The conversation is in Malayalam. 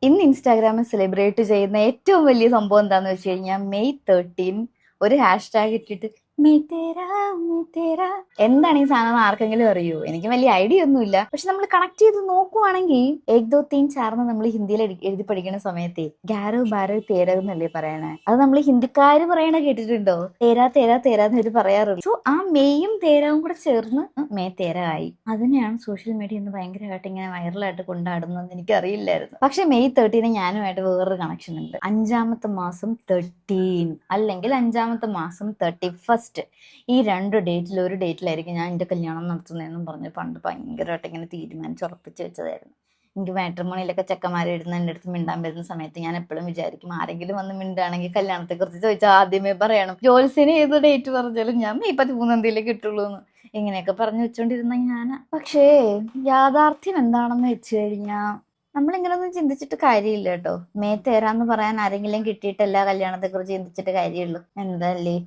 ഇന്ന് ഇൻസ്റ്റാഗ്രാമിൽ സെലിബ്രേറ്റ് ചെയ്യുന്ന ഏറ്റവും വലിയ സംഭവം എന്താന്ന് വെച്ച് കഴിഞ്ഞാൽ മെയ് 13 ഒരു ഹാഷ്ടാഗ് ഇട്ടിട്ട് മെയ് തേരാ മെയ് തേരാ. എന്താണ് ഈ സാധനം ആർക്കെങ്കിലും അറിയോ? എനിക്ക് വലിയ ഐഡിയ ഒന്നുമില്ല. പക്ഷെ നമ്മൾ കണക്ട് ചെയ്ത് നോക്കുവാണെങ്കിൽ ഏക് ദോ തീൻ ചാർന്ന് നമ്മൾ ഹിന്ദിയിൽ എഴുതി പഠിക്കുന്ന സമയത്തെ ഗ്യാരോ ബാരോ തേര എന്നല്ലേ പറയണേ. അത് നമ്മൾ ഹിന്ദിക്കാര് പറയണ കേട്ടിട്ടുണ്ടോ? തേരാ തേരാ തേരാ എന്ന് പറയാറുണ്ട്. സോ ആ മെയ്യും തേരാവും കൂടെ ചേർന്ന് മെയ് തേര ആയി. അതിനെയാണ് സോഷ്യൽ മീഡിയ ഇന്ന് ഭയങ്കരമായിട്ട് ഇങ്ങനെ വൈറലായിട്ട് കൊണ്ടാടുന്നതെന്ന് എനിക്ക് അറിയില്ലായിരുന്നു. പക്ഷെ മെയ് 13 ഞാനുമായിട്ട് വേറൊരു കണക്ഷൻ ഉണ്ട്. 5ാമത്തെ മാസം 13 അല്ലെങ്കിൽ 5ാമത്തെ മാസം 31. ഈ 2 ഡേറ്റിൽ ഒരു ഡേറ്റിലായിരിക്കും ഞാൻ എന്റെ കല്യാണം നടത്തുന്നതെന്നും പറഞ്ഞ് പണ്ട് ഭയങ്കരമായിട്ട് ഇങ്ങനെ തീരുമാനിച്ചുറപ്പിച്ച് വെച്ചതായിരുന്നു. എനിക്ക് മാട്രിമോണിയിലൊക്കെ ചെക്കന്മാരെ ഇടുന്ന എൻ്റെ അടുത്ത് മിണ്ടാൻ വരുന്ന സമയത്ത് ഞാൻ എപ്പോഴും വിചാരിക്കും, ആരെങ്കിലും വന്ന് മിണ്ടാണെങ്കിൽ കല്യാണത്തെ കുറിച്ച് ചോദിച്ചാൽ ആദ്യമേ പറയണം, ജോത്സ്യന് ഏത് ഡേറ്റ് പറഞ്ഞാലും ഞാൻ മെയ് 13 കിട്ടുള്ളൂ എന്ന് ഇങ്ങനെയൊക്കെ പറഞ്ഞു വെച്ചോണ്ടിരുന്ന ഞാനാ. പക്ഷേ യാഥാർത്ഥ്യം എന്താണെന്ന് വെച്ച് കഴിഞ്ഞാൽ നമ്മളിങ്ങനൊന്നും ചിന്തിച്ചിട്ട് കാര്യമില്ല കേട്ടോ. മെയ് തേരാന്ന് പറയാൻ ആരെങ്കിലും കിട്ടിയിട്ടല്ല കല്യാണത്തെ കുറിച്ച് ചിന്തിച്ചിട്ട് കാര്യമുള്ളൂ. എന്താല്ലേ?